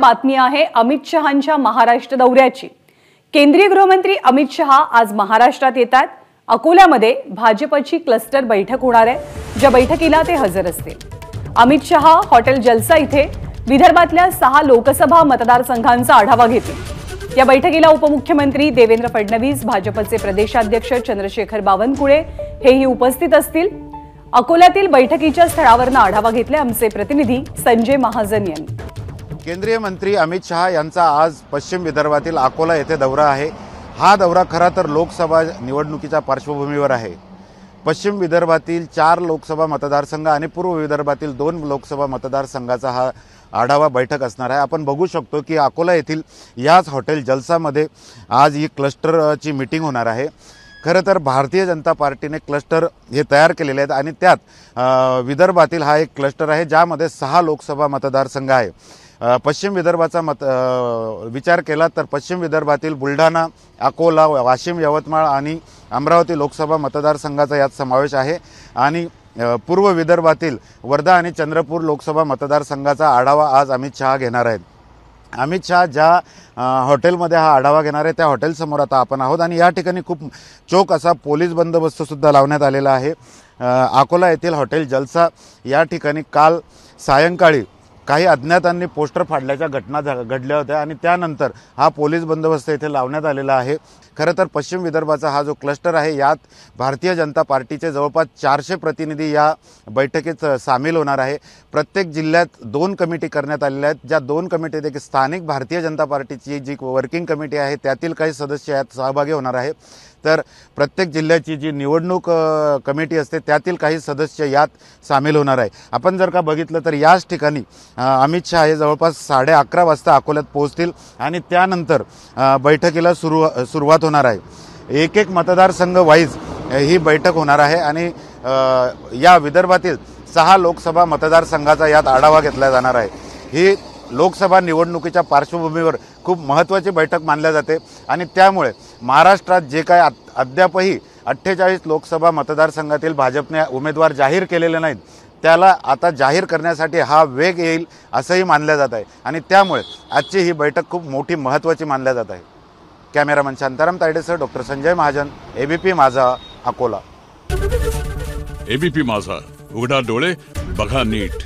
बातमी आहे अमित शहांच्या महाराष्ट्र दौऱ्याची। केंद्रीय गृहमंत्री अमित शहा आज महाराष्ट्रात येतात। अकोल्यामध्ये भाजपची क्लस्टर बैठक होणार आहे, ज्या बैठकीला ते हजर असतील। अमित शहा हॉटेल जलसा इथे विदर्भातल्या 6 लोकसभा मतदारसंघांचा आढावा घेतील। या बैठकीला उपमुख्यमंत्री देवेंद्र फडणवीस, भाजपचे प्रदेशाध्यक्ष चंद्रशेखर बावनकुळे हेही उपस्थित असतील। अकोल्यातील बैठकीच्या स्थळावरून आढावा घेतला आमचे प्रतिनिधी संजय महाजन यांनी। केंद्रीय मंत्री अमित शहा यांचा आज पश्चिम विदर्भातील अकोला येथे दौरा आहे। हा दौरा खरा तर लोकसभा निवडणुकीच्या पार्श्वभूमीवर आहे। पश्चिम विदर्भातील 4 लोकसभा मतदारसंघ आणि पूर्व विदर्भातील 2 लोकसभा मतदारसंघाचा हा आढावा बैठक असणार आहे। आपण बघू शकतो की अकोला येथील याच हॉटेल जलसामध्ये आज ही क्लस्टरची मीटिंग होणार आहे। खरं तर भारतीय जनता पार्टीने क्लस्टर हे तयार केलेले आहेत आणि त्यात विदर्भातील हा एक क्लस्टर आहे, ज्यामध्ये 6 लोकसभा मतदारसंघ आहे। पश्चिम विदर्भाचा विचार केला तर पश्चिम विदर्भातील बुलढाणा, अकोला, वाशिम, यवतमाळ आणि अमरावती लोकसभा मतदारसंघाचा यात समावेश आहे आणि पूर्व विदर्भातील वर्धा आणि चंद्रपूर लोकसभा मतदारसंघाचा आढावा आज अमित शहा घेणार आहेत। अमित शहा ज्या हॉटेलमध्ये हा आढावा घेणार आहे त्या हॉटेलसमोर आता आपण आहोत आणि या ठिकाणी खूप चोख असा पोलीस बंदोबस्त सुद्धा लावण्यात आलेला आहे। अकोला येथील हॉटेल जलसा या ठिकाणी काल सायंकाळी काही अज्ञातांनी पोस्टर फाडल्याच्या घटना घडल्या होत्या आणि त्यानंतर हा पोलीस बंदोबस्त येथे लावण्यात आलेला आहे। खरं तर पश्चिम विदर्भाचा हा जो क्लस्टर आहे, यात भारतीय जनता पार्टीचे जवळपास 400 प्रतिनिधी या बैठकीत सामील होणार आहे। प्रत्येक जिल्ह्यात 2 कमिटी करण्यात आलेल्या आहेत, ज्या 2 कमिटीत स्थानिक भारतीय जनता पार्टीची जी वर्किंग कमिटी आहे त्यातील काही सदस्य यात सहभागी होणार आहे, तर प्रत्येक जिल्ह्याची जी निवडणूक कमिटी असते त्यातील काही सदस्य यात सामील होणार आहे। आपण जर का बघितलं तर याच ठिकाणी अमित शहा हे जवळपास 11:30 वाजता अकोल्यात पोहोचतील आणि त्यानंतर बैठकीला सुरुवात होणार आहे। एक मतदारसंघ वाईज ही बैठक होणार आहे आणि या विदर्भातील 6 लोकसभा मतदारसंघाचा यात आढावा घेतला जाणार आहे। ही लोकसभा निवडणुकीच्या पार्श्वभूमीवर खूप महत्त्वाची बैठक मानल्या जाते आणि त्यामुळे महाराष्ट्रात जे काय अद्यापही 48 लोकसभा मतदारसंघातील भाजपने उमेदवार जाहीर केलेले नाहीत, त्याला आता जाहीर करण्यासाठी हा वेग येईल असंही मानलं जात आहे आणि त्यामुळे आजची ही बैठक खूप मोठी महत्त्वाची मानल्या जात आहे। कॅमेरामन शांताराम तायडेसह doctor Sanjay Mahajan, ABP Majha, Akola. ABP माझा, उघडा डोळे बघा नीट।